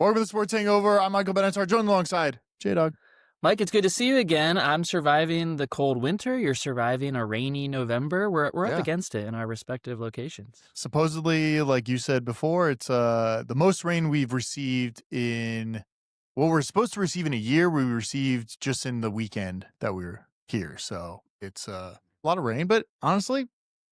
Welcome to the Sports Hangover. I'm Michael Benatar, joined alongside J-Dawg. Mike, it's good to see you again. I'm surviving the cold winter. You're surviving a rainy November. We're up against it in our respective locations. Supposedly, like you said before, it's the most rain we've received in, well, we're supposed to receive in a year. We received just in the weekend that we were here. So it's a lot of rain, but honestly,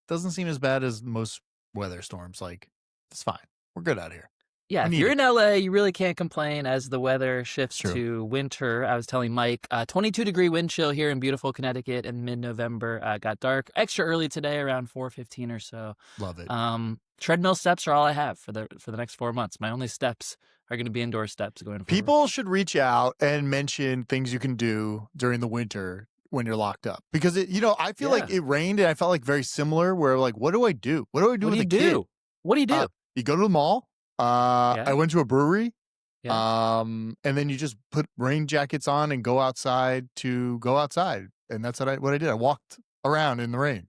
doesn't seem as bad as most weather storms. Like, it's fine. We're good out here. Yeah, if you're in LA, you really can't complain as the weather shifts to winter. I was telling Mike, 22-degree wind chill here in beautiful Connecticut in mid-November. Got dark extra early today, around 4:15 or so. Love it. Treadmill steps are all I have for the next 4 months. My only steps are going to be indoor steps going forward. People should reach out and mention things you can do during the winter when you're locked up, because I feel like it rained and I felt like very similar. Where like, what do I do? What do I do with a kid? What do you do? You go to the mall. I went to a brewery, and then you just put rain jackets on and go outside. And that's what I did. I walked around in the rain.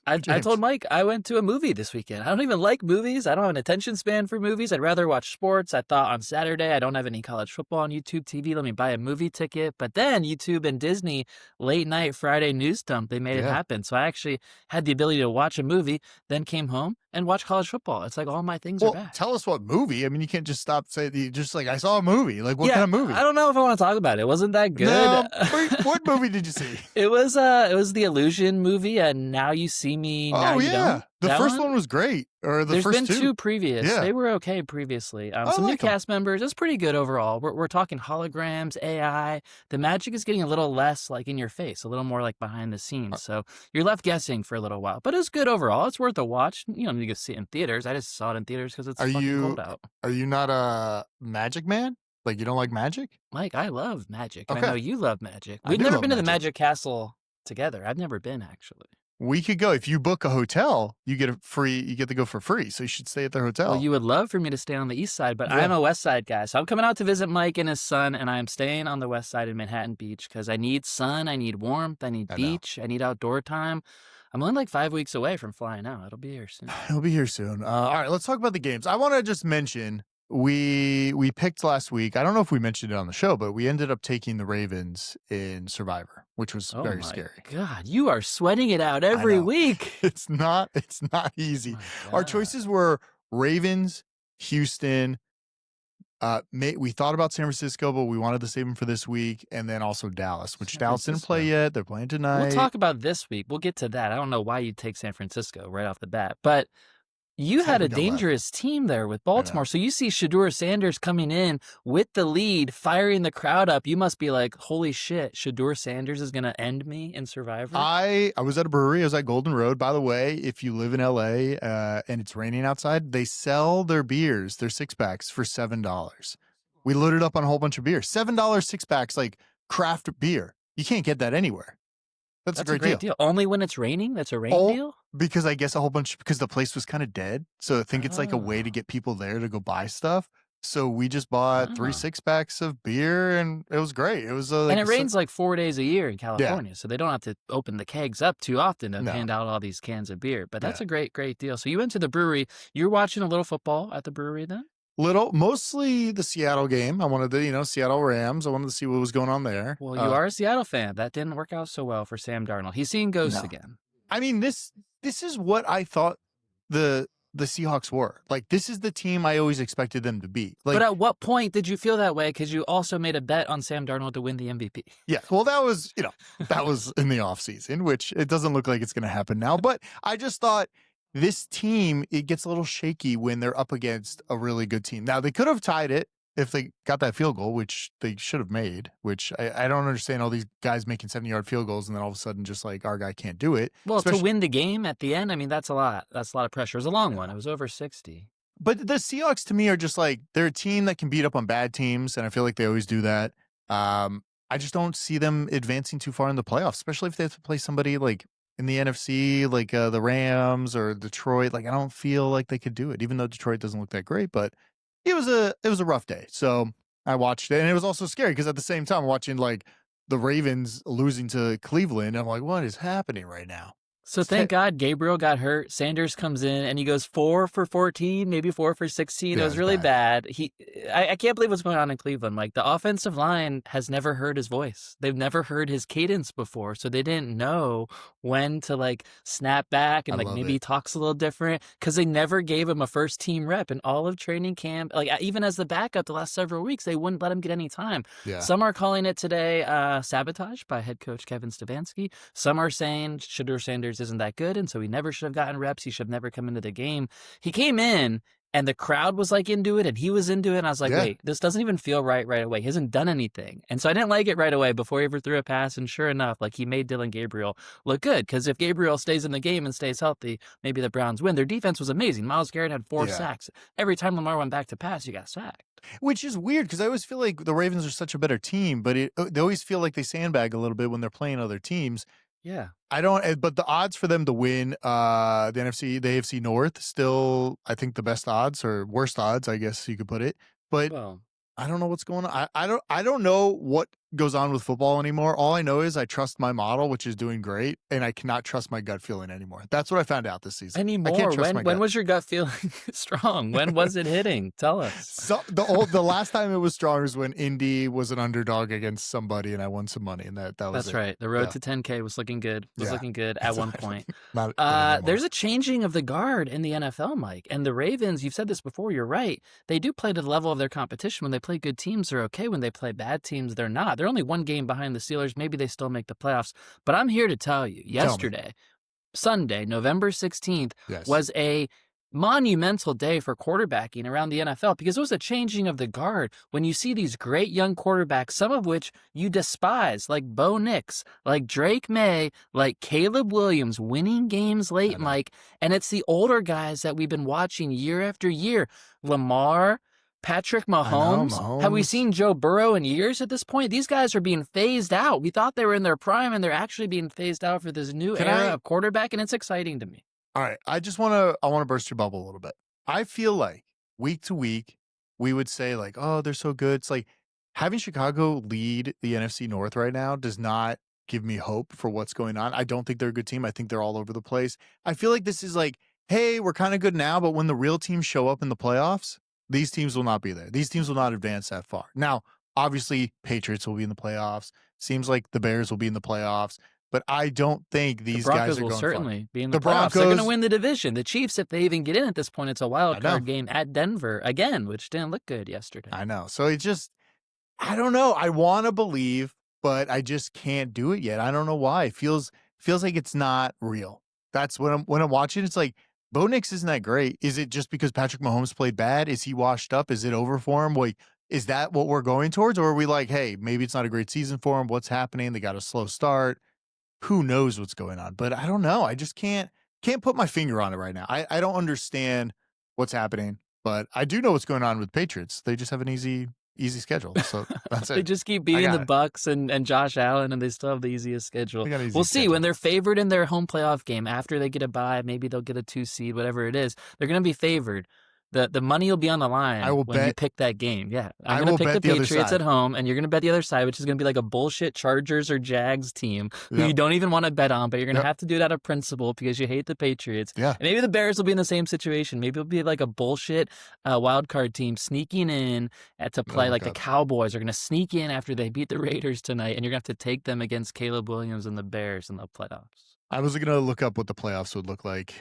I told Mike I went to a movie this weekend. I don't even like movies. I don't have an attention span for movies. I'd rather watch sports. I thought on Saturday I don't have any college football on YouTube TV. Let me buy a movie ticket. But then YouTube and Disney late night Friday news dump, they made it happen. So I actually had the ability to watch a movie, then came home and watch college football. It's like all my things are back. Tell us what movie. I mean, you can't just stop saying just like I saw a movie. Like what kind of movie? I don't know if I want to talk about it. It wasn't that good. No, what movie did you see? It was the Illusion movie, and Now You See Me. Now You Don't. The first one was great. Or There's first been two previous. Yeah. They were okay previously. Some new cast members. It's pretty good overall. We're talking holograms, AI. The magic is getting a little less like in your face, a little more like behind the scenes. So you're left guessing for a little while. But it's good overall. It's worth a watch. You don't need to go see it in theaters. I just saw it in theaters because it's fucking cold out. Are you not a magic man? Like you don't like magic? Mike, I love magic. Okay. I know you love magic. We've never been to the Magic Castle together. I've never been, actually. We could go. If you book a hotel, you get to go for free. So you should stay at their hotel. Well, you would love for me to stay on the east side, but I'm a west side guy. So I'm coming out to visit Mike and his son, and I'm staying on the west side in Manhattan Beach because I need sun, I need warmth, I need beach, I need outdoor time. I'm only like 5 weeks away from flying out. It'll be here soon. It'll be here soon. All right, let's talk about the games. I want to just mention we picked last week. I don't know if we mentioned it on the show, but we ended up taking the Ravens in Survivor, which was very scary. God, you are sweating it out every week. It's not easy. Our choices were Ravens, Houston. We thought about San Francisco, but we wanted to save them for this week, and then also Dallas, which Dallas didn't play yet. They're playing tonight. We'll talk about this week. We'll get to that. I don't know why you'd take San Francisco right off the bat, but you had a dangerous team there with Baltimore. So you see Shedeur Sanders coming in with the lead, firing the crowd up. You must be like, holy shit, Shedeur Sanders is going to end me in Survivor? I was at a brewery. I was at Golden Road. By the way, if you live in LA and it's raining outside, they sell their beers, their six-packs, for $7. We loaded up on a whole bunch of beer. $7 six-packs, like craft beer. You can't get that anywhere. That's a great deal. Only when it's raining? That's a rain deal? Because I guess because the place was kind of dead. So I think it's like a way to get people there to go buy stuff. So we just bought 3 six-packs of beer, and it was great. It was and it rains like 4 days a year in California, so they don't have to open the kegs up too often to hand out all these cans of beer. But that's a great deal. So you went to the brewery. You were watching a little football at the brewery then? Mostly the Seattle game. I wanted to, Seattle Rams. I wanted to see what was going on there. Well, you are a Seattle fan. That didn't work out so well for Sam Darnold. He's seeing ghosts again. I mean, this is what I thought the Seahawks were. Like, this is the team I always expected them to be. Like, but at what point did you feel that way? Because you also made a bet on Sam Darnold to win the MVP. Yeah, well, that was in the offseason, which it doesn't look like it's going to happen now. But I just thought, this team, it gets a little shaky when they're up against a really good team. Now, they could have tied it if they got that field goal, which they should have made, which I don't understand all these guys making 70-yard field goals and then all of a sudden just like our guy can't do it. Well, to win the game at the end, I mean, that's a lot. That's a lot of pressure. It was a long one. It was over 60. But the Seahawks, to me, are just like, they're a team that can beat up on bad teams, and I feel like they always do that. I just don't see them advancing too far in the playoffs, especially if they have to play somebody like in the NFC, like the Rams or Detroit. Like, I don't feel like they could do it, even though Detroit doesn't look that great. But it was a rough day. So I watched it, and it was also scary because at the same time, watching like the Ravens losing to Cleveland, I'm like, what is happening right now? So thank God Gabriel got hurt. Sanders comes in and he goes 4 for 14, maybe 4 for 16. Yeah, It was it's really bad. bad. I can't believe what's going on in Cleveland. Like, the offensive line has never heard his voice. They've never heard his cadence before, so they didn't know when to like snap back and I like love maybe it. talks a little different because they never gave him a first team rep in all of training camp. Like, even as the backup the last several weeks, they wouldn't let him get any time. Yeah. Some are calling it today sabotage by head coach Kevin Stefanski. Some are saying Shedeur Sanders isn't that good, and so he never should have gotten reps. He should have never come into the game. He came in, and the crowd was like into it, and he was into it. And I was like, wait, this doesn't even feel right away. He hasn't done anything. And so I didn't like it right away before he ever threw a pass. And sure enough, like, he made Dylan Gabriel look good. Because if Gabriel stays in the game and stays healthy, maybe the Browns win. Their defense was amazing. Myles Garrett had 4 sacks. Every time Lamar went back to pass, you got sacked. Which is weird because I always feel like the Ravens are such a better team, but they always feel like they sandbag a little bit when they're playing other teams. Yeah. But the odds for them to win the AFC North, still, I think the best odds or worst odds, I guess you could put it. But I don't know what's going on. I don't know what goes on with football anymore. All I know is I trust my model, which is doing great, and I cannot trust my gut feeling anymore. That's what I found out this season. Anymore? I can't trust my gut. When was your gut feeling strong? When was it hitting? Tell us. So the last time it was strong was when Indy was an underdog against somebody, and I won some money, and that was That's it. right. The road to 10K was looking good. Looking good at one point. Not there's a changing of the guard in the NFL, Mike. And the Ravens, you've said this before, you're right. They do play to the level of their competition. When they play good teams, they're okay. When they play bad teams, they're not. They're only one game behind the Steelers. Maybe they still make the playoffs. But I'm here to tell you, yesterday, Sunday, November 16th, was a monumental day for quarterbacking around the NFL because it was a changing of the guard. When you see these great young quarterbacks, some of which you despise, like Bo Nix, like Drake Maye, like Caleb Williams, winning games late, Mike, and it's the older guys that we've been watching year after year. Lamar, Patrick Mahomes. Have we seen Joe Burrow in years at this point? These guys are being phased out. We thought they were in their prime, and they're actually being phased out for this new era of quarterback, and it's exciting to me. All right, I want to burst your bubble a little bit. I feel like week to week, we would say like, oh, they're so good. It's like having Chicago lead the NFC North right now does not give me hope for what's going on. I don't think they're a good team. I think they're all over the place. I feel like this is like, hey, we're kind of good now, but when the real teams show up in the playoffs, these teams will not be there. These teams will not advance that far. Now, obviously, Patriots will be in the playoffs. Seems like the Bears will be in the playoffs. But I don't think these guys are going will certainly far. be in the playoffs. They're going to win the division. The Chiefs, if they even get in at this point, it's a wild card game at Denver again, which didn't look good yesterday. I know. So it just, I don't know. I want to believe, but I just can't do it yet. I don't know why. It feels like it's not real. That's when I'm watching. It's like Bo Nix isn't that great. Is it just because Patrick Mahomes played bad? Is he washed up? Is it over for him? Wait, is that what we're going towards, or are we like, hey, maybe it's not a great season for him? What's happening? They got a slow start. Who knows what's going on? But I don't know. I just can't put my finger on it right now. I don't understand what's happening, but I do know what's going on with Patriots. They just have an easy schedule. So that's it. They just keep beating the Bucs and Josh Allen, and they still have the easiest schedule. We'll see when they're favored in their home playoff game after they get a bye. Maybe they'll get a 2 seed, whatever it is. They're going to be favored. The money will be on the line when you pick that game. Yeah, I'm going to pick the Patriots at home, and you're going to bet the other side, which is going to be like a bullshit Chargers or Jags team who you don't even want to bet on, but you're going to have to do it out of principle because you hate the Patriots. Yeah. And maybe the Bears will be in the same situation. Maybe it'll be like a bullshit wild card team sneaking in to play the Cowboys are going to sneak in after they beat the Raiders tonight, and you're going to have to take them against Caleb Williams and the Bears in the playoffs. I was going to look up what the playoffs would look like.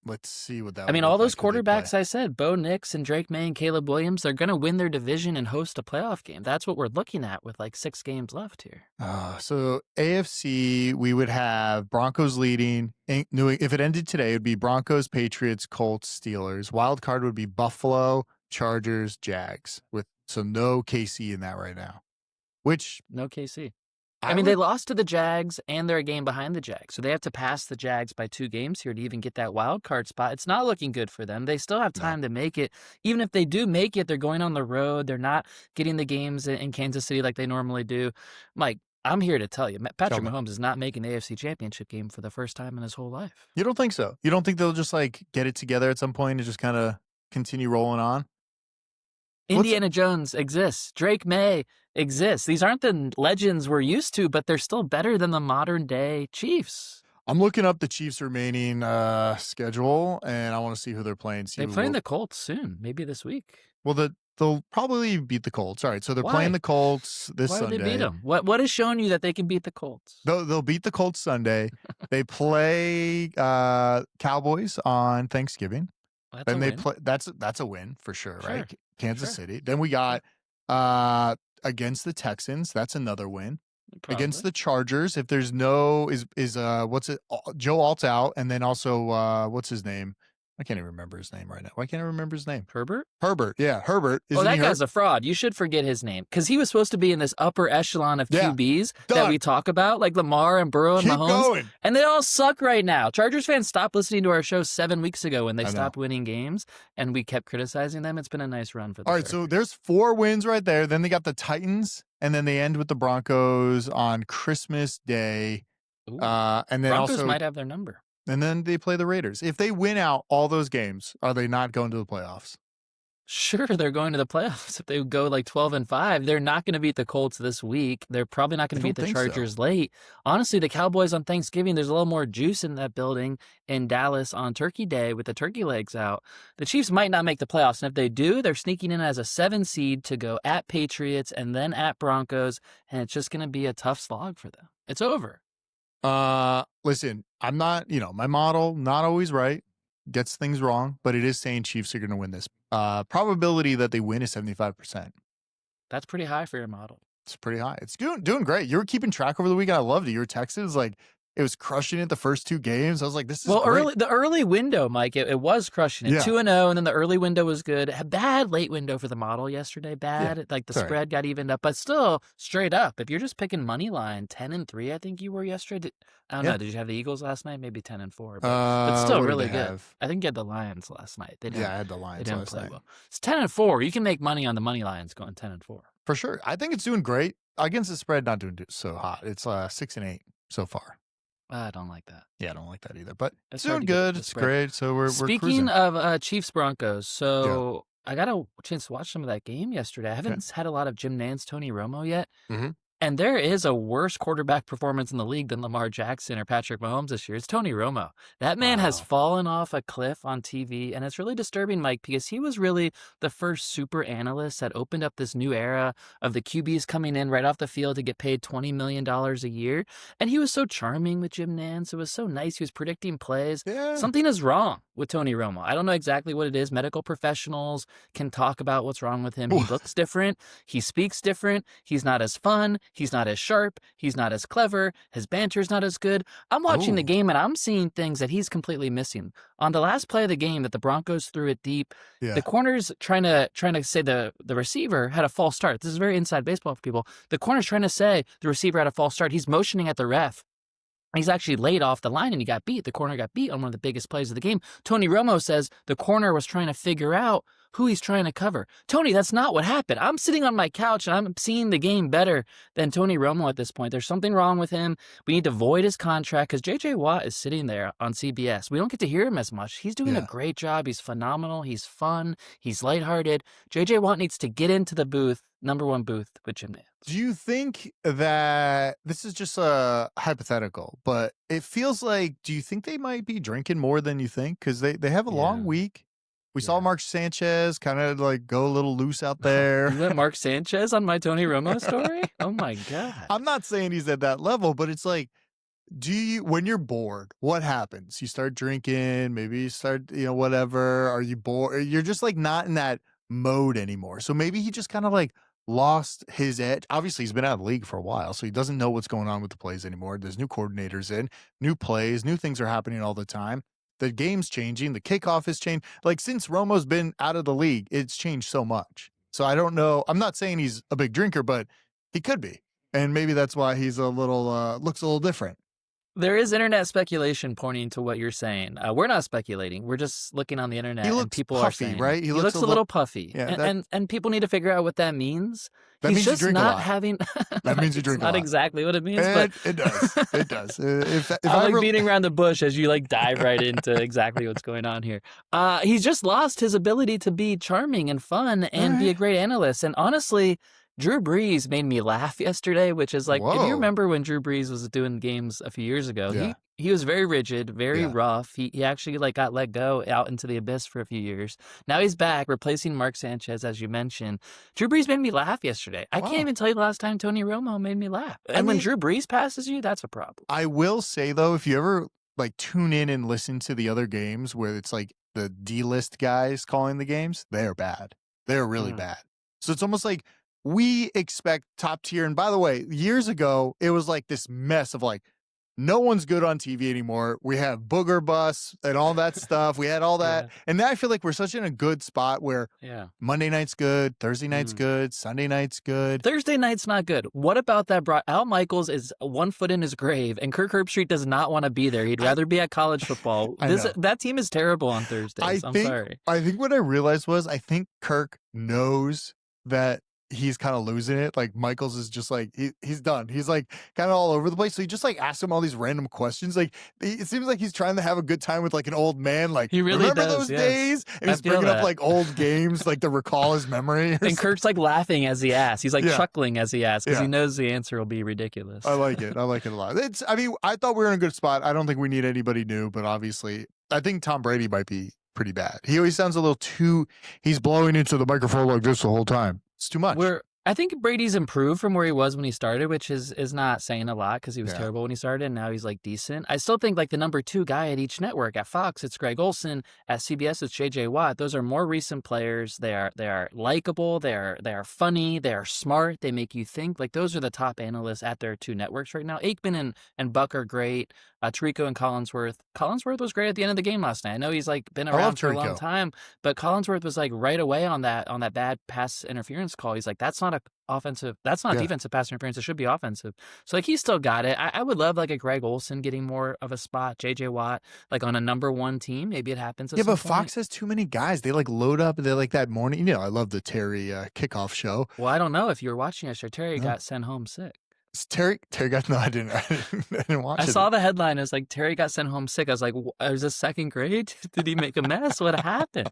Let's see what that would all those like quarterbacks I said, Bo Nix and Drake Maye and Caleb Williams, they're going to win their division and host a playoff game. That's what we're looking at with like 6 games left here. So AFC, we would have Broncos leading. If it ended today, it would be Broncos, Patriots, Colts, Steelers. Wild card would be Buffalo, Chargers, Jags. So no KC in that right now. No KC. They lost to the Jags, and they're a game behind the Jags. So they have to pass the Jags by 2 games here to even get that wild card spot. It's not looking good for them. They still have time to make it. Even if they do make it, they're going on the road. They're not getting the games in Kansas City like they normally do. Mike, I'm here to tell you, Patrick Mahomes is not making the AFC Championship game for the first time in his whole life. You don't think so? You don't think they'll just like get it together at some point and just kind of continue rolling on? Indiana Jones exists. Drake Maye exists. These aren't the legends we're used to, but they're still better than the modern day Chiefs. I'm looking up the Chiefs' remaining schedule, and I want to see who they're playing. They're playing the Colts soon, maybe this week. Well, they'll probably beat the Colts. All right, so they're playing the Colts this Sunday. Why would they beat them? What has shown you that they can beat the Colts? They'll beat the Colts Sunday. They play Cowboys on Thanksgiving. Then they play. That's a win for sure, right? Kansas City. Then we got against the Texans. That's another win. Probably. Against the Chargers. If there's no what's it? Joe Alt's out, and then also what's his name? I can't even remember his name right now. Why can't I remember his name? Herbert? Herbert, yeah, Herbert. Oh, that guy's a fraud. You should forget his name because he was supposed to be in this upper echelon of QBs that we talk about, like Lamar and Burrow and Mahomes. Going. And they all suck right now. Chargers fans stopped listening to our show 7 weeks ago when they stopped winning games, and we kept criticizing them. It's been a nice run for them. All right, so there's 4 wins right there. Then they got the Titans, and then they end with the Broncos on Christmas Day. Ooh. And then Broncos also might have their number. And then they play the Raiders. If they win out all those games, are they not going to the playoffs? Sure, they're going to the playoffs. If they go like 12-5, they're not going to beat the Colts this week. They're probably not going to beat the Chargers late. Honestly, the Cowboys on Thanksgiving, there's a little more juice in that building in Dallas on Turkey Day with the turkey legs out. The Chiefs might not make the playoffs, and if they do, they're sneaking in as a 7 seed to go at Patriots and then at Broncos, and it's just going to be a tough slog for them. It's over. Listen, I'm not, my model, not always right, gets things wrong, but it is saying Chiefs are going to win this. Probability that they win is 75%. That's pretty high for your model. It's pretty high. It's doing great. You were keeping track over the weekend. I loved it. Your texted was like, it was crushing it the first 2 games. I was like, this is great. The early window, Mike, it was crushing it. 2-0, and then the early window was good. A bad late window for the model yesterday. Bad. Yeah, like the spread got evened up, but still straight up. If you're just picking money line, 10-3, I think you were yesterday. I don't know. Did you have the Eagles last night? Maybe 10-4, but still really good. I think you had the Lions last night. I had the Lions they didn't last play night. Well. It's 10-4. You can make money on the money lines going 10-4. For sure. I think it's doing great. Against the spread, not doing so hot. It's 6-8 so far. I don't like that. Yeah, I don't like that either. But it's doing good. It's great. So we're Speaking cruising. of Chiefs Broncos, I got a chance to watch some of that game yesterday. I haven't had a lot of Jim Nantz, Tony Romo yet. Mm-hmm. And there is a worse quarterback performance in the league than Lamar Jackson or Patrick Mahomes this year. It's Tony Romo. That man has fallen off a cliff on TV, and it's really disturbing, Mike, because he was really the first super analyst that opened up this new era of the QBs coming in right off the field to get paid $20 million a year. And he was so charming with Jim Nantz. It was so nice. He was predicting plays. Yeah. Something is wrong with Tony Romo. I don't know exactly what it is. Medical professionals can talk about what's wrong with him. He looks different. He speaks different. He's not as fun. He's not as sharp. He's not as clever. His banter's not as good. I'm watching the game, and I'm seeing things that he's completely missing. On the last play of the game that the Broncos threw it deep, the corner's trying to say the receiver had a false start. This is very inside baseball for people. The corner's trying to say the receiver had a false start. He's motioning at the ref. He's actually laid off the line, and he got beat. The corner got beat on one of the biggest plays of the game. Tony Romo says the corner was trying to figure out who he's trying to cover. Tony, that's not what happened. I'm sitting on my couch, and I'm seeing the game better than Tony Romo at this point. There's something wrong with him. We need to void his contract because J.J. Watt is sitting there on CBS. We don't get to hear him as much. He's doing a great job. He's phenomenal. He's fun. He's lighthearted. J.J. Watt needs to get into the booth, number 1 booth with Jim Nantz. Do you think that this is just a hypothetical, but it feels like, do you think they might be drinking more than you think? Because they have a long week. We saw Mark Sanchez kind of like go a little loose out there. You went Mark Sanchez on my Tony Romo story? Oh my God. I'm not saying he's at that level, but it's like, when you're bored, what happens? You start drinking, maybe you start, whatever. Are you bored? You're just like not in that mode anymore. So maybe he just kind of like lost his edge. Obviously, he's been out of the league for a while, so he doesn't know what's going on with the plays anymore. There's new coordinators in, new plays, new things are happening all the time. The game's changing. The kickoff has changed. Like, since Romo's been out of the league, it's changed so much. So I don't know. I'm not saying he's a big drinker, but he could be. And maybe that's why he's a little, looks a little different. There is internet speculation pointing to what you're saying. We're not speculating. We're just looking on the internet. He looks and people puffy, are saying, right? He looks a little puffy. Yeah, and people need to figure out what that means. That He's means just you drink not a lot. having. That means you drink a lot. Not exactly what it means, but it does. It does. If I'm like beating around the bush as you like dive right into exactly what's going on here. He's just lost his ability to be charming and fun and be a great analyst. And honestly, Drew Brees made me laugh yesterday, which is like, if you remember when Drew Brees was doing games a few years ago, He was very rigid, very Yeah. rough. He actually like got let go out into the abyss for a few years. Now he's back, replacing Mark Sanchez, as you mentioned. Drew Brees made me laugh yesterday. I can't Wow. even tell you the last time Tony Romo made me laugh. I And when mean- Drew Brees passes you, that's a problem. I will say though, if you ever like tune in and listen to the other games where it's like the D-list guys calling the games, they're bad. They're really bad. So it's almost like we expect top tier. And by the way, years ago, it was like this mess of like, no one's good on TV anymore. We have Booger Bus and all that stuff. We had all that. Yeah. And now I feel like we're such in a good spot where Monday night's good, Thursday night's good, Sunday night's good. Thursday night's not good. What about that? Al Michaels is 1 foot in his grave, and Kirk Herbstreit does not want to be there. He'd rather be at college football. That team is terrible on Thursdays. I'm sorry. I think what I realized was I think Kirk knows that he's kind of losing it. Like Michaels is just like he's done. He's like kind of all over the place. So he just like asks him all these random questions. Like it seems like he's trying to have a good time with like an old man. Like he really remember does, those days? And he's bringing up like old games, like to recall his memory. And Kirk's like laughing as he asks. He's like chuckling as he asks because he knows the answer will be ridiculous. I like it. I like it a lot. I mean, I thought we were in a good spot. I don't think we need anybody new, but obviously, I think Tom Brady might be pretty bad. He always sounds a little too. He's blowing into the microphone like this the whole time. It's too much. I think Brady's improved from where he was when he started, which is not saying a lot because he was terrible when he started, and now he's like decent. I still think like the number 2 guy at each network, at Fox, it's Greg Olsen. At CBS, it's J.J. Watt. Those are more recent players. They are likable. They are funny. They are smart. They make you think. Like those are the top analysts at their 2 networks right now. Aikman and Buck are great. Tirico and Collinsworth. Collinsworth was great at the end of the game last night. I know he's like been around for a long time, but Collinsworth was like right away on that bad pass interference call. He's like, that's not defensive pass interference. It should be offensive. So like he's still got it. I would love like a Greg Olsen getting more of a spot. JJ Watt like on a number 1 team. Maybe it happens. But Fox has too many guys. They like load up. They like that morning. You know, I love the Terry kickoff show. Well, I don't know if you were watching yesterday. Terry got sent home sick. Terry got no. I didn't watch it. I saw the headline. It was like Terry got sent home sick. I was like, "Is this second grade? Did he make a mess? What happened?"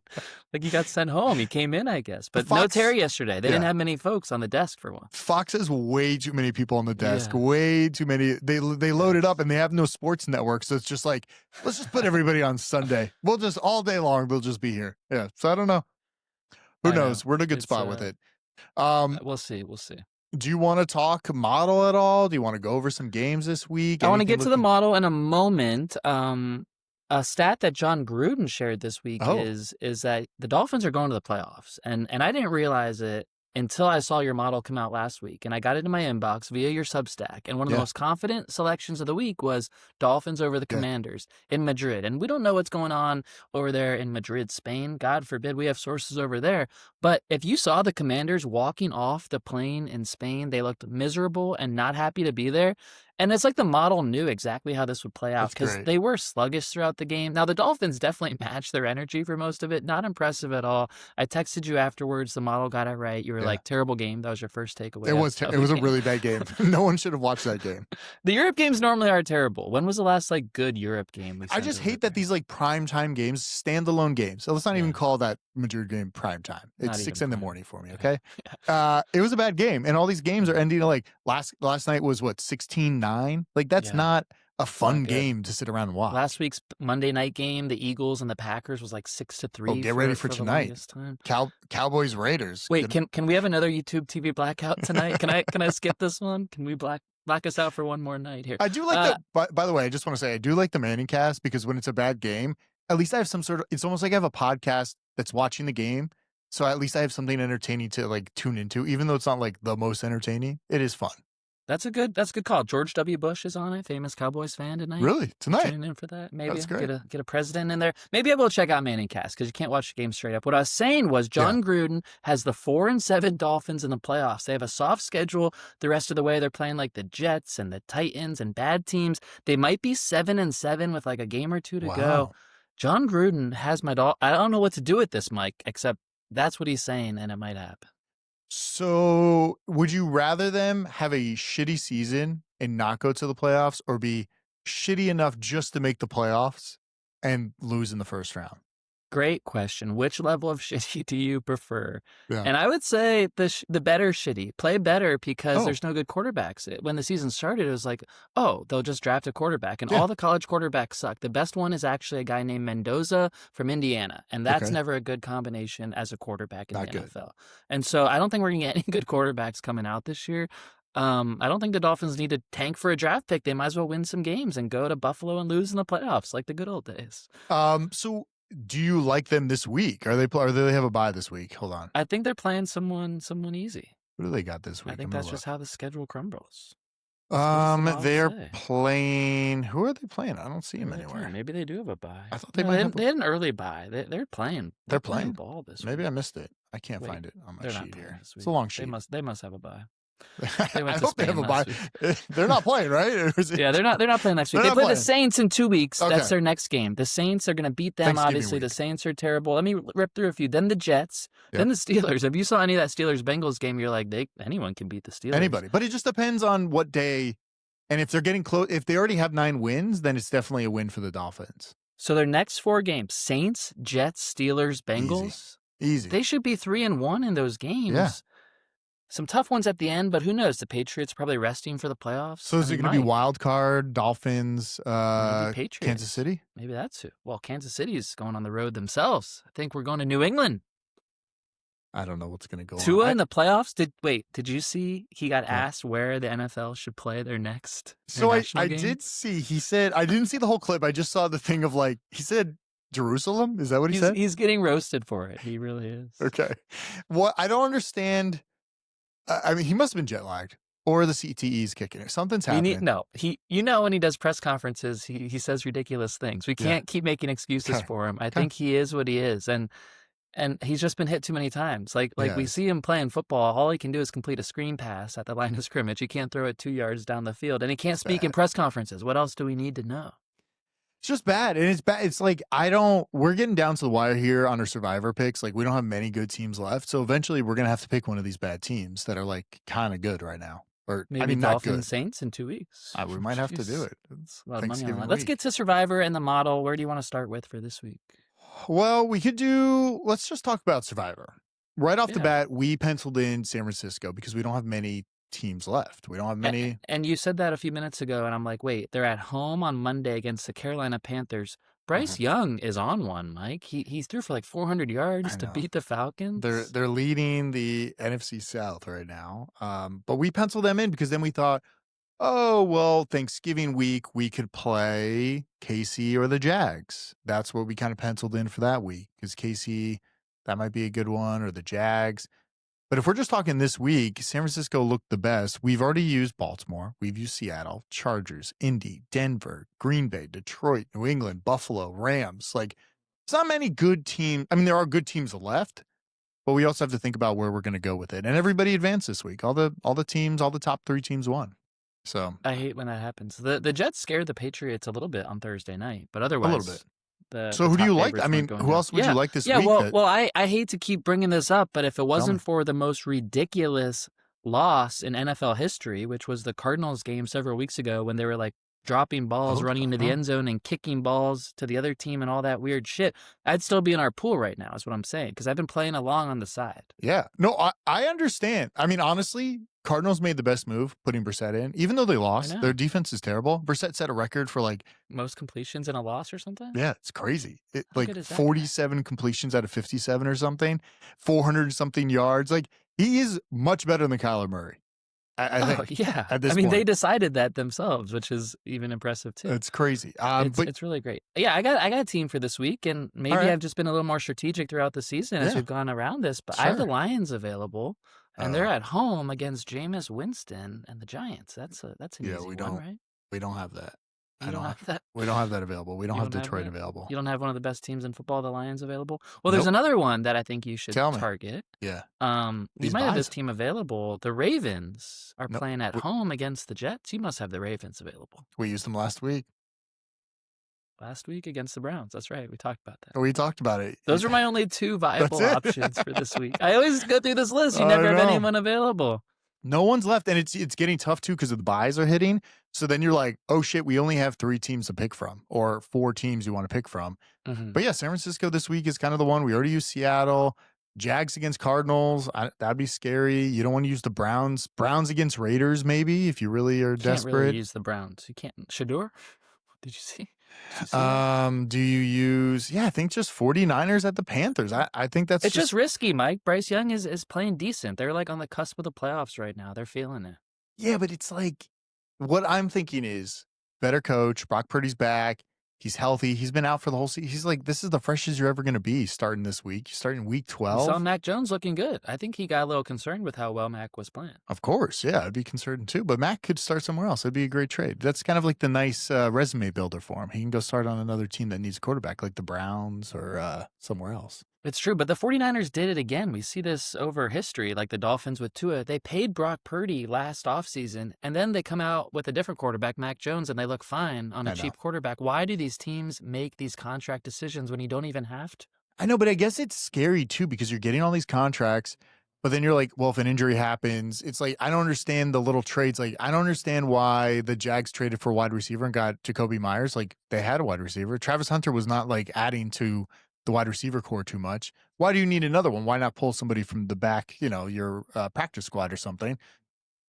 Like he got sent home. He came in, I guess, but no Terry yesterday. They didn't have many folks on the desk for one. Fox has way too many people on the desk. Way too many. They load it up and they have no sports network, so it's just like let's just put everybody on Sunday. We'll just all day long. They'll just be here. Yeah. So I don't know. Who knows? We're in a good spot with it. We'll see. Do you want to talk model at all? Do you want to go over some games this week? I want to get to the model in a moment. A stat that John Gruden shared this week is that the Dolphins are going to the playoffs. And I didn't realize it until I saw your model come out last week. And I got it in my inbox via your Substack. And one of the most confident selections of the week was Dolphins over the Commanders in Madrid. And we don't know what's going on over there in Madrid, Spain. God forbid we have sources over there. But if you saw the Commanders walking off the plane in Spain, they looked miserable and not happy to be there. And it's like the model knew exactly how this would play out because they were sluggish throughout the game. Now, the Dolphins definitely matched their energy for most of it. Not impressive at all. I texted you afterwards. The model got it right. You were like, terrible game. That was your first takeaway. It was a really bad game. No one should have watched that game. The Europe games normally are terrible. When was the last like good Europe game? I just hate that these like primetime games, standalone games. So let's not even call that Madrid game primetime. It's 6 in the morning for me, okay? It was a bad game. And all these games are ending like last night was what, 16-9? Like that's not a fun game to sit around and watch. Last week's Monday night game, the Eagles and the Packers was like 6-3. Oh, get ready for tonight. Cowboys Raiders. Wait, can we have another YouTube TV blackout tonight? Can I skip this one? Can we black us out for one more night here? I do like by the way, I just want to say I do like the Manning cast because when it's a bad game, at least I have some sort of. It's almost like I have a podcast that's watching the game. So at least I have something entertaining to like tune into, even though it's not like the most entertaining. It is fun. That's a good call. George W. Bush is on it, famous Cowboys fan tonight. Really? Tonight? Tuning in for that. Maybe that's great. Get a president in there. Maybe I will check out Manning Cast because you can't watch the game straight up. What I was saying was John Gruden has the 4-7 Dolphins in the playoffs. They have a soft schedule the rest of the way. They're playing like the Jets and the Titans and bad teams. They might be 7-7 with like a game or two to go. John Gruden has my I don't know what to do with this, Mike, except that's what he's saying, and it might happen. So would you rather them have a shitty season and not go to the playoffs or be shitty enough just to make the playoffs and lose in the first round? Great question. Which level of shitty do you prefer? Yeah. And I would say the better shitty. Play better because Oh. there's no good quarterbacks. When the season started, it was like, oh, they'll just draft a quarterback. And Yeah. all the college quarterbacks suck. The best one is actually a guy named Mendoza from Indiana. And that's Okay. never a good combination as a quarterback in Not the good. NFL. And so I don't think we're going to get any good quarterbacks coming out this year. I don't think the Dolphins need to tank for a draft pick. They might as well win some games and go to Buffalo and lose in the playoffs like the good old days. So do you like them this week? Or do they have a bye this week? Hold on. I think they're playing someone easy. What do they got this week? I think that's just how the schedule crumbles. They're playing. Who are they playing? I don't see them anywhere. Maybe they do have a bye. I thought they had an early bye. They're playing. They're playing ball this Maybe week. I missed it. I can't find it on my sheet here. It's a long sheet. They must have a bye. I hope they have a bye. They're not playing, right? Yeah, they're not playing next week. They play the Saints in 2 weeks. Okay. That's their next game. The Saints are going to beat them, obviously. Week. The Saints are terrible. Let me rip through a few. Then the Jets. Yep. Then the Steelers. If you saw any of that Steelers-Bengals game, you're like, anyone can beat the Steelers. Anybody. But it just depends on what day. And if they're getting close, if they already have 9 wins, then it's definitely a win for the Dolphins. So their next 4 games, Saints, Jets, Steelers, Bengals. Easy. They should be 3-1 in those games. Yeah. Some tough ones at the end, but who knows? The Patriots are probably resting for the playoffs. So is it going to be wild card, Dolphins, Patriots. Kansas City? Maybe that's it. Well, Kansas City's going on the road themselves. I think we're going to New England. I don't know what's going to go on. Tua in the playoffs? Did you see he got asked where the NFL should play their next I game? did see. He said, I didn't see the whole clip. I just saw the thing of he said Jerusalem. Is that what he said? He's getting roasted for it. He really is. Okay. What I don't understand. I mean, he must have been jet lagged, or the CTE's kicking it. Something's happening. When he does press conferences, he says ridiculous things. We can't keep making excuses for him. I think he is what he is, and he's just been hit too many times. We see him playing football. All he can do is complete a screen pass at the line of scrimmage. He can't throw it 2 yards down the field, and he can't speak in press conferences. What else do we need to know? It's just bad. And it's bad. It's we're getting down to the wire here on our survivor picks. We don't have many good teams left. So eventually we're going to have to pick one of these bad teams that are kind of good right now. Or maybe not Dolphins good. Saints in 2 weeks. We might have to do it. It's a lot of money on that. Let's get to survivor and the model. Where do you want to start with for this week? Well, let's just talk about survivor. Right off the bat, we penciled in San Francisco because we don't have many teams left. We don't have many. And you said that a few minutes ago, and I'm like, wait, they're at home on Monday against the Carolina Panthers. Bryce Young is on one, Mike. He threw for 400 yards to beat the Falcons. They're leading the NFC South right now. But we penciled them in because then we thought, oh, well, Thanksgiving week, we could play KC or the Jags. That's what we kind of penciled in for that week because KC, that might be a good one, or the Jags. But if we're just talking this week, San Francisco looked the best. We've already used Baltimore. We've used Seattle, Chargers, Indy, Denver, Green Bay, Detroit, New England, Buffalo, Rams. It's not many good teams. I mean, there are good teams left, but we also have to think about where we're going to go with it. And everybody advanced this week. All the teams, all the top 3 teams won. So I hate when that happens. The Jets scared the Patriots a little bit on Thursday night, but otherwise, a little bit. So who do you like? I mean, who else would you like this week? Well, I hate to keep bringing this up, but if it wasn't for the most ridiculous loss in NFL history, which was the Cardinals game several weeks ago when they were dropping balls, running into the end zone and kicking balls to the other team and all that weird shit, I'd still be in our pool right now is what I'm saying, because I've been playing along on the side. Yeah. No, I understand. I mean, honestly, Cardinals made the best move putting Brissett in. Even though they lost, their defense is terrible. Brissett set a record for most completions in a loss or something? Yeah, it's crazy. 47 completions out of 57 or something, 400-something yards. He is much better than Kyler Murray. I think. Yeah. At this point. They decided that themselves, which is even impressive too. It's crazy. It's really great. Yeah, I got a team for this week, and maybe I've just been a little more strategic throughout the season as we've gone around this. But I have the Lions available, and they're at home against Jameis Winston and the Giants. That's an easy one, right? We don't have that. You don't have that? We don't have that available. We don't have Detroit available. You don't have one of the best teams in football, the Lions, available? Well, there's another one that I think you should target. Yeah. You might have this team available. The Ravens are playing at home against the Jets. You must have the Ravens available. We used them last week. Last week against the Browns. That's right. We talked about that. We talked about it. Those were my only 2 viable options for this week. I always go through this list. You never have anyone available. No one's left, and it's getting tough too because the buys are hitting. So then you're like, oh shit, we only have 3 teams to pick from, or 4 teams you want to pick from. Mhm. But yeah, San Francisco this week is kind of the one. We already used Seattle. Jags against Cardinals. That'd be scary. You don't want to use the Browns. Browns against Raiders, maybe, if you really are You can't really desperate. use the Browns. You can't. Shador? Did you see? Did you see that? Do you use, I think just 49ers at the Panthers. I think that's It's just risky, Mike. Bryce Young is playing decent. They're like on the cusp of the playoffs right now. They're feeling it. Yeah, but it's like, what I'm thinking is better coach. Brock Purdy's back. He's healthy. He's been out for the whole season. He's like, this is the freshest you're ever going to be starting this week. You're starting week You 12. saw Mac Jones looking good. I think he got a little concerned with how well Mac was playing. Of course, yeah, I'd be concerned too. But Mac could start somewhere else. It'd be a great trade. That's kind of like the nice resume builder for him. He can go start on another team that needs a quarterback, like the Browns or somewhere else. It's true, but the 49ers did it again. We see this over history, like the Dolphins with Tua. They paid Brock Purdy last offseason, and then they come out with a different quarterback, Mac Jones, and they look fine on a cheap quarterback. Why do these teams make these contract decisions when you don't even have to? I know, but I guess it's scary too because you're getting all these contracts, but then you're like, well, if an injury happens, it's like, I don't understand the little trades. Like, I don't understand why the Jags traded for a wide receiver and got Jacoby Myers. Like, they had a wide receiver. Travis Hunter was not like adding to the wide receiver core too much. Why do you need another one? Why not pull somebody from the back, your practice squad or something?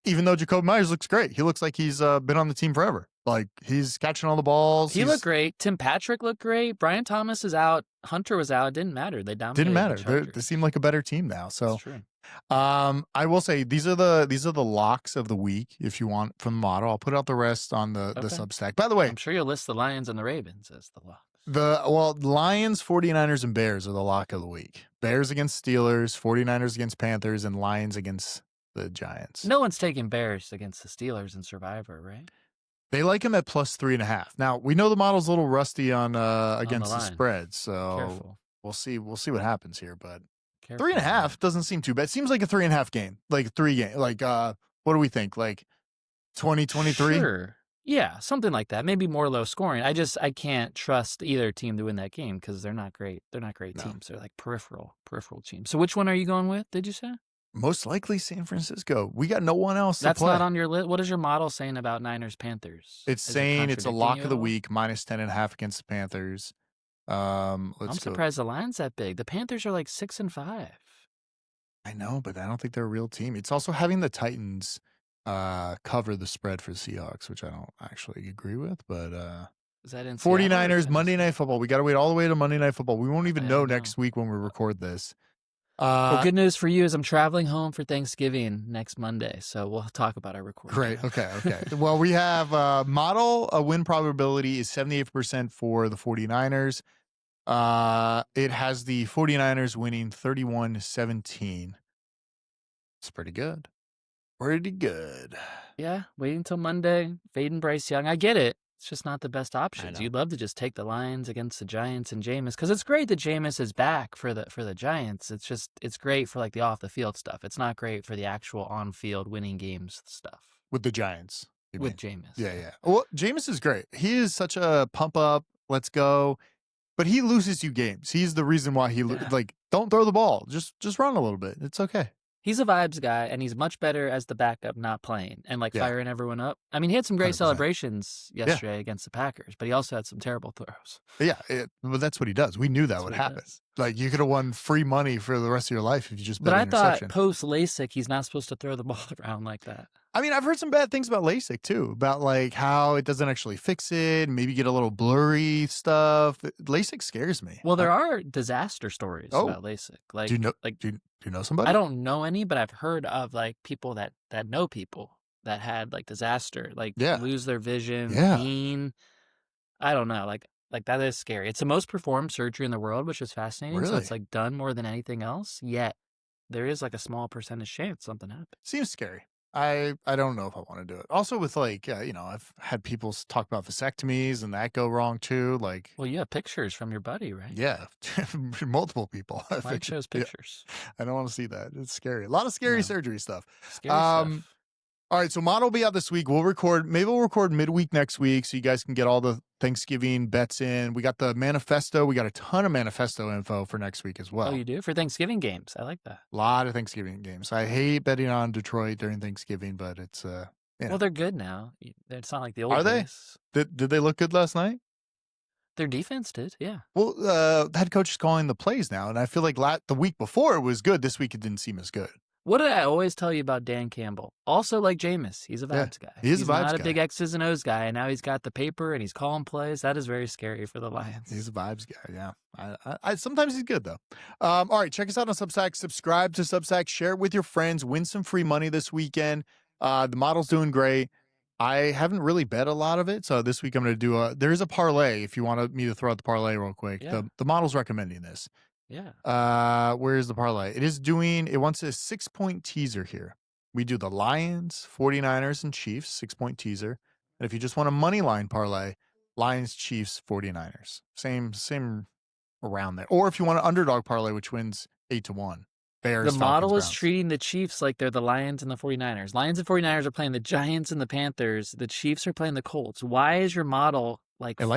Even though Jacoby Myers looks great. He looks like he's been on the team forever. Like, he's catching all the balls. He looked great. Tim Patrick looked great. Brian Thomas is out. Hunter was out. It didn't matter. They dominated. Didn't matter. They seem like a better team now. So that's true. I will say these are the locks of the week. If you want from the model, I'll put out the rest on the Substack. By the way, I'm sure you'll list the Lions and the Ravens as the locks. Lions, 49ers, and Bears are the lock of the week. Bears against Steelers, 49ers against Panthers, and Lions against the Giants. No one's taking Bears against the Steelers in Survivor, right? They like him at plus 3.5. Now we know the model's a little rusty on against the spread, so careful. We'll see what happens here. But Careful, 3.5 doesn't seem too bad. It seems like a 3.5 game, like 3 game. Like what do we think? Like 2023? Sure. Yeah, something like that. Maybe more low scoring. I can't trust either team to win that game because they're not great. They're not great teams. They're like peripheral teams. So which one are you going with? Did you say? Most likely San Francisco. We got no one else To play. That's not on your list. What is your model saying about Niners Panthers? It's saying it's a lock of the week, minus 10.5 against the Panthers. I'm surprised the line's that big. The Panthers are like 6-5. I know, but I don't think they're a real team. It's also having the Titans cover the spread for the Seahawks, which I don't actually agree with. But is that in 49ers Monday Night Football? We got to wait all the way to Monday Night Football. We won't even know next week when we record this. Well, good news for you is I'm traveling home for Thanksgiving next Monday, so we'll talk about our recording. Great. Okay. Well, we have model a win probability is 78% for the 49ers. It has the 49ers winning 31-17. It's pretty good. Pretty good. Yeah, waiting until Monday, fading Bryce Young. I get it. It's just not the best options. You'd love to just take the Lions against the Giants and Jameis because it's great that Jameis is back for the Giants. It's great for like the off the field stuff. It's not great for the actual on field winning games stuff with the Giants. With Jameis. Yeah. Well, Jameis is great. He is such a pump up. Let's go. But he loses you games. He's the reason why like don't throw the ball. Just run a little bit. It's okay. He's a vibes guy, and he's much better as the backup not playing and firing everyone up. I mean, he had some great 100%. Celebrations yesterday against the Packers, but he also had some terrible throws. Yeah, but that's what he does. We knew that would happen. Like, you could have won free money for the rest of your life if you just bet an interception. But I thought post LASIK, he's not supposed to throw the ball around like that. I mean, I've heard some bad things about LASIK too, about like how it doesn't actually fix it, maybe get a little blurry stuff. LASIK scares me. Well, there are disaster stories about LASIK. Like, do you know somebody? I don't know any, but I've heard of like people that know people that had like disaster, lose their vision. Pain. I don't know, like that is scary. It's the most performed surgery in the world, which is fascinating. Really? So it's like done more than anything else. Yet there is like a small percentage chance something happens. Seems scary. I don't know if I want to do it. Also with like, I've had people talk about vasectomies and that go wrong too. Like, well, you have pictures from your buddy, right? Yeah. Multiple people. Mike shows pictures. I don't want to see that. It's scary. A lot of scary surgery stuff. Scary stuff. All right, so Mod will be out this week. Maybe we'll record midweek next week so you guys can get all the Thanksgiving bets in. We got the manifesto. We got a ton of manifesto info for next week as well. Oh, you do? For Thanksgiving games. I like that. A lot of Thanksgiving games. I hate betting on Detroit during Thanksgiving, but it's Well, they're good now. It's not like the old Are they? days. Did they look good last night? Their defense did, yeah. Well, the head coach is calling the plays now, and I feel like the week before it was good. This week it didn't seem as good. What did I always tell you about Dan Campbell? Also, like Jameis, he's a vibes guy. He's a vibes not guy. a big X's and O's guy, and now he's got the paper and he's calling plays. That is very scary for the Lions. He's a vibes guy, yeah. I sometimes he's good though. All right, check us out on Substack. Subscribe to Substack. Share it with your friends. Win some free money this weekend. The model's doing great. I haven't really bet a lot of it, so this week I'm going to do there's a parlay if you want me to throw out the parlay real quick. Yeah. The model's recommending this. Yeah. Where's the parlay? It wants a 6-point teaser here. We do the Lions, 49ers, and Chiefs, 6-point teaser. And if you just want a money line parlay, Lions, Chiefs, 49ers. Same around there. Or if you want an underdog parlay, which wins 8-1. Bears, the model Falcons, is Browns. Treating the Chiefs like they're the Lions and the 49ers. Lions and 49ers are playing the Giants and the Panthers. The Chiefs are playing the Colts. Why is your model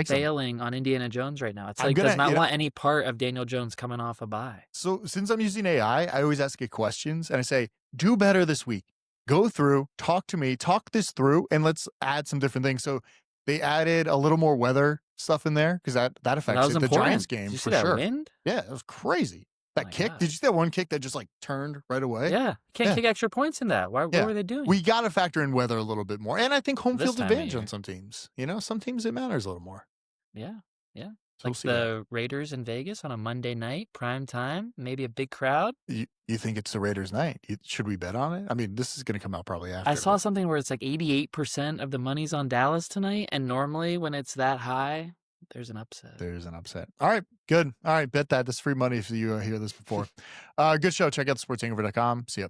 failing on Indiana Jones right now? It's like does not want any part of Daniel Jones coming off a bye. So since I'm using AI, I always ask it questions and I say, do better this week. Go through, talk to me, talk this through, and let's add some different things. So they added a little more weather stuff in there because that affects the Giants game. Did you see for that sure. Wind? Yeah, it was crazy. That kick. God. Did you see that one kick that just turned right away? Yeah. Can't kick extra points in that. What were they doing? We got to factor in weather a little bit more. And I think home This field time of advantage year. on some teams. Some teams it matters a little more. Yeah. Yeah. So Like the Raiders in Vegas on a Monday night, prime time, maybe a big crowd. You think it's the Raiders' night? Should we bet on it? I mean, this is going to come out probably after. I saw something where it's like 88% of the money's on Dallas tonight, and normally when it's that high, there's an upset. All right, good. All right, bet that. This is free money if you hear this before. Good show. Check out sportshangover.com. See ya.